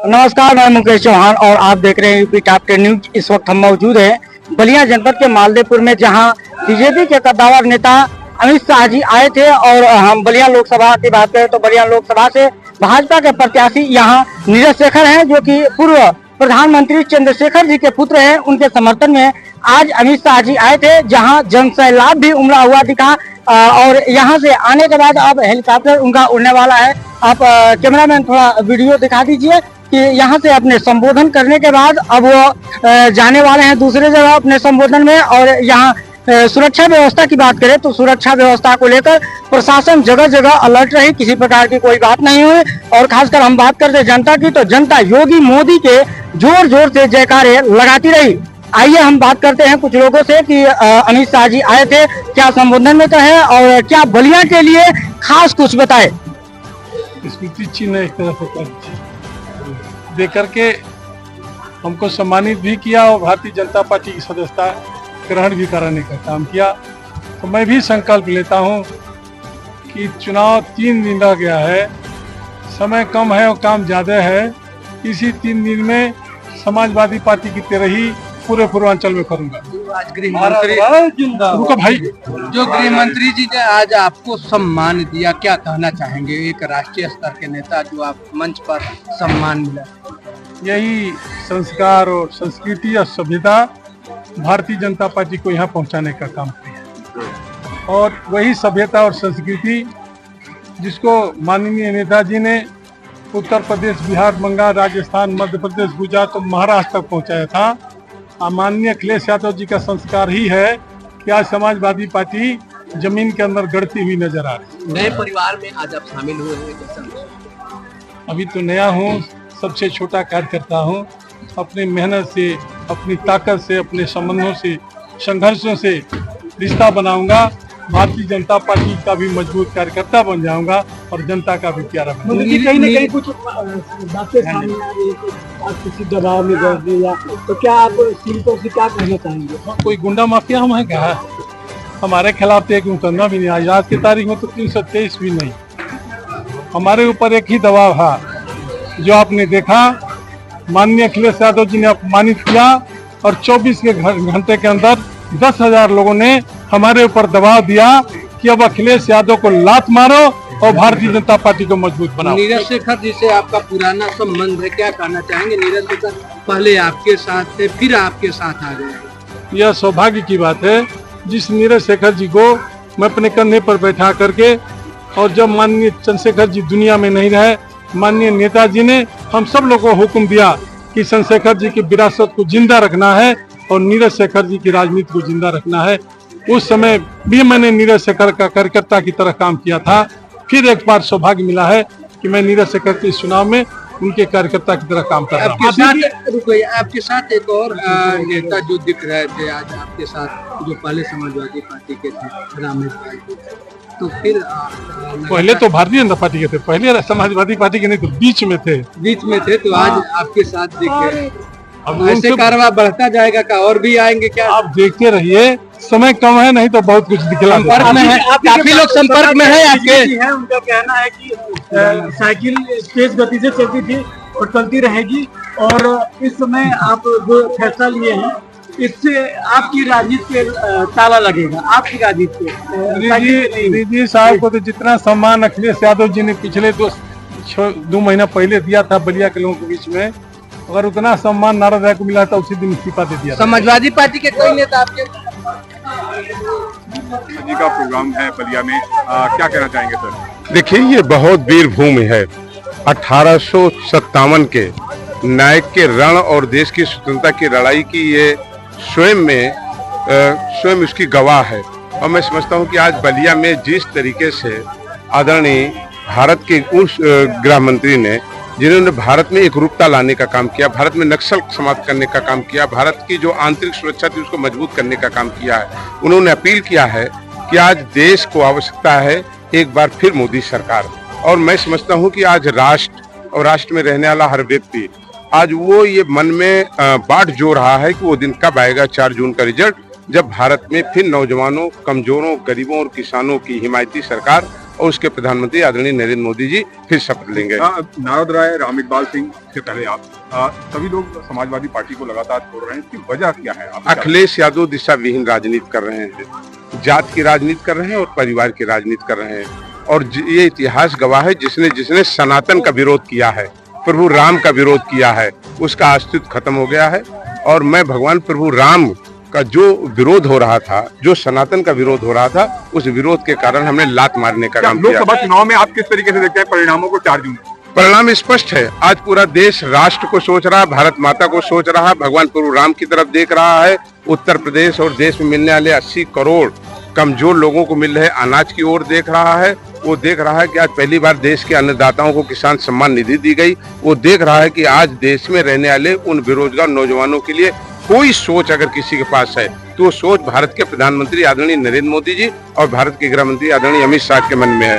नमस्कार, मैं मुकेश चौहान और आप देख रहे हैं यूपी टॉप 10 न्यूज। इस वक्त हम मौजूद हैं बलिया जनपद के मालदेपुर में, जहां बीजेपी के कद्दावर नेता अमित शाह जी आए थे। और हम बलिया लोकसभा की बात करें तो बलिया लोकसभा से भाजपा के प्रत्याशी यहां नीरज शेखर हैं, जो कि पूर्व प्रधानमंत्री चंद्रशेखर जी के पुत्र हैं। उनके समर्थन में आज अमित शाह जी आए थे, जहाँ जन सैलाब भी उमड़ा हुआ दिखा। और यहाँ से आने के बाद अब हेलीकॉप्टर उनका उड़ने वाला है। आप कैमरामैन थोड़ा वीडियो दिखा दीजिए कि यहाँ से अपने संबोधन करने के बाद अब वो जाने वाले हैं दूसरे जगह अपने संबोधन में। और यहाँ सुरक्षा व्यवस्था की बात करें तो सुरक्षा व्यवस्था को लेकर प्रशासन जगह जगह अलर्ट रही, किसी प्रकार की कोई बात नहीं हुई। और खासकर हम बात करते जनता की, तो जनता योगी मोदी के जोर जोर से जयकारे लगाती रही। आइए हम बात करते हैं कुछ लोगों से कि अमित शाह जी आए थे, क्या संबोधन में कहे और क्या बलिया के लिए खास कुछ बताए। स्मृति चिन्ह एक तरह से दे करके हमको सम्मानित भी किया और भारतीय जनता पार्टी की सदस्यता ग्रहण भी कराने का काम किया। तो मैं भी संकल्प लेता हूं कि चुनाव 3 दिन रह गया है, समय कम है और काम ज़्यादा है। इसी 3 दिन में समाजवादी पार्टी की तरह ही पूरे पूर्वांचल में करूंगा। आज गृह मंत्री रुको भाई, जो गृह मंत्री जी ने आज आपको सम्मान दिया, क्या कहना चाहेंगे? एक राष्ट्रीय स्तर के नेता जो आप मंच पर सम्मान मिला, यही संस्कार और संस्कृति और सभ्यता भारतीय जनता पार्टी को यहाँ पहुँचाने का काम किया। और वही सभ्यता और संस्कृति जिसको माननीय नेताजी ने उत्तर प्रदेश, बिहार, बंगाल, राजस्थान, मध्य प्रदेश, गुजरात और महाराष्ट्र तक पहुँचाया था, माननीय अखिलेश यादव जी का संस्कार ही है कि आज समाजवादी पार्टी जमीन के अंदर गढ़ती हुई नजर आ रही। नए परिवार में आज आप शामिल हुए हैं, कैसा? अभी तो नया हूँ, सबसे छोटा कार्यकर्ता हूँ। अपनी मेहनत से, अपनी ताकत से, अपने संबंधों से, संघर्षों से रिश्ता बनाऊंगा। भारतीय जनता पार्टी का भी मजबूत कार्यकर्ता बन जाऊंगा और जनता का भी प्यारा बन जाऊंगा। कहीं ना कहीं कुछ बातें सामने आ रही है कि आप किसी दबाव में कर दिए, या तो क्या आप सीटों से क्या कहना चाहेंगे? कोई गुंडा माफिया हम है क्या? हमारे खिलाफ तो एक मुकदमा भी नहीं, आज की तारीख में तो 323 भी नहीं। हमारे ऊपर एक ही दबाव है जो आपने देखा, माननीय अखिलेश यादव जी ने अपमानित किया और 24 के घंटे के अंदर 10,000 लोगों ने हमारे ऊपर दबाव दिया कि अब अखिलेश यादव को लात मारो और भारतीय जनता पार्टी को मजबूत बनाओ। नीरज शेखर जी से आपका पुराना संबंध है, क्या कहना चाहेंगे? नीरज शेखर पहले आपके साथ थे, फिर आपके साथ आ गए। यह सौभाग्य की बात है जिस नीरज शेखर जी को मैं अपने कंधे पर बैठा करके, और जब माननीय चंद्रशेखर जी दुनिया में नहीं रहे, माननीय नेताजी ने हम सब लोगों को हुक्म दिया कि चंद्रशेखर जी की विरासत को जिंदा रखना है और नीरज शेखर जी की राजनीति को जिंदा रखना है। उस समय भी मैंने नीरज शेखर का कार्यकर्ता की तरह काम किया था। फिर एक बार सौभाग्य मिला है कि मैं नीरज शेखर के चुनाव में उनके कार्यकर्ता की तरह काम कर रहा हूँ। आपके साथ एक और नेता जो दिख रहे थे आज आपके साथ, जो पहले समाजवादी पार्टी के थे, रामेश भाई, तो फिर पहले तो भारतीय जनता पार्टी के थे, पहले समाजवादी पार्टी के नहीं तो बीच में थे, तो आज आपके साथ दिखे। अब ऐसे कारवा बढ़ता जाएगा का और भी आएंगे क्या? आप देखते रहिए, समय कम है, नहीं तो बहुत कुछ दिखला। संपर्क में है, काफी लोग संपर्क में है आपके। उनका कहना है कि साइकिल तेज गति से चलती थी और चलती रहेगी, और इस समय आप जो फैसला लिए हैं इससे आपकी राजनीति पे ताला लगेगा, आपकी राजनीति पे। रिजी साहब को तो जितना सम्मान अखिलेश यादव जी ने पिछले 2 महीना पहले दिया था बलिया के लोगों के बीच में, अगर उतना सम्मान नाराज राय को मिला था उसी दिन इस्तीफा दे दिया। समाजवादी पार्टी के कोई नेता आपके जी का प्रोग्राम है बलिया में, क्या कहना चाहेंगे सर? देखिए, ये बहुत वीर भूमि है। 1857 के नायक के रण और देश की स्वतंत्रता की लड़ाई की ये स्वयं उसकी गवाह है। और मैं समझता हूँ कि आज बलिया में जिस तरीके से आदरणीय भारत के उस गृह मंत्री ने, जिन्होंने भारत में एक रूपता लाने का काम किया, भारत में नक्सल समाप्त करने का काम किया, भारत की जो आंतरिक सुरक्षा थी उसको मजबूत करने का काम किया है, उन्होंने अपील किया है कि आज देश को आवश्यकता है एक बार फिर मोदी सरकार। और मैं समझता हूं कि आज राष्ट्र और राष्ट्र में रहने वाला हर व्यक्ति आज वो ये मन में बाट जो रहा है कि वो दिन कब आएगा 4 जून का रिजल्ट, जब भारत में फिर नौजवानों, कमजोरों, गरीबों और किसानों की हिमायती सरकार और उसके प्रधानमंत्री आदरणीय नरेंद्र मोदी जी फिर शपथ लेंगे। नारद राय, राम इकबाल सिंह से पहले आप सभी लोग समाजवादी पार्टी को लगातार छोड़ रहे हैं, इसकी वजह क्या है? अखिलेश यादव दिशा विहीन राजनीति कर रहे हैं, जात की राजनीति कर रहे हैं और परिवार की राजनीति कर रहे हैं। और ये इतिहास गवाह है, जिसने जिसने सनातन का विरोध किया है, प्रभु राम का विरोध किया है, उसका अस्तित्व खत्म हो गया है। और मैं भगवान प्रभु राम का जो विरोध हो रहा था, जो सनातन का विरोध हो रहा था, उस विरोध के कारण हमने लात मारने का काम किया। लोकसभा चुनाव में आप किस तरीके से देखते हैं परिणामों को 4 जून? परिणाम स्पष्ट है। आज पूरा देश राष्ट्र को सोच रहा है, भारत माता को सोच रहा है, भगवान प्रभु राम की तरफ देख रहा है। उत्तर प्रदेश और देश में मिलने वाले 80 करोड़ कमजोर लोगों को मिल रहे अनाज की ओर देख रहा है। वो देख रहा है कि आज पहली बार देश के अन्नदाताओं को किसान सम्मान निधि दी गई। वो देख रहा है कि आज देश में रहने वाले उन बेरोजगार नौजवानों के लिए कोई सोच अगर किसी के पास है तो वो सोच भारत के प्रधानमंत्री आदरणीय नरेंद्र मोदी जी और भारत के गृह मंत्री आदरणीय अमित शाह के मन में है।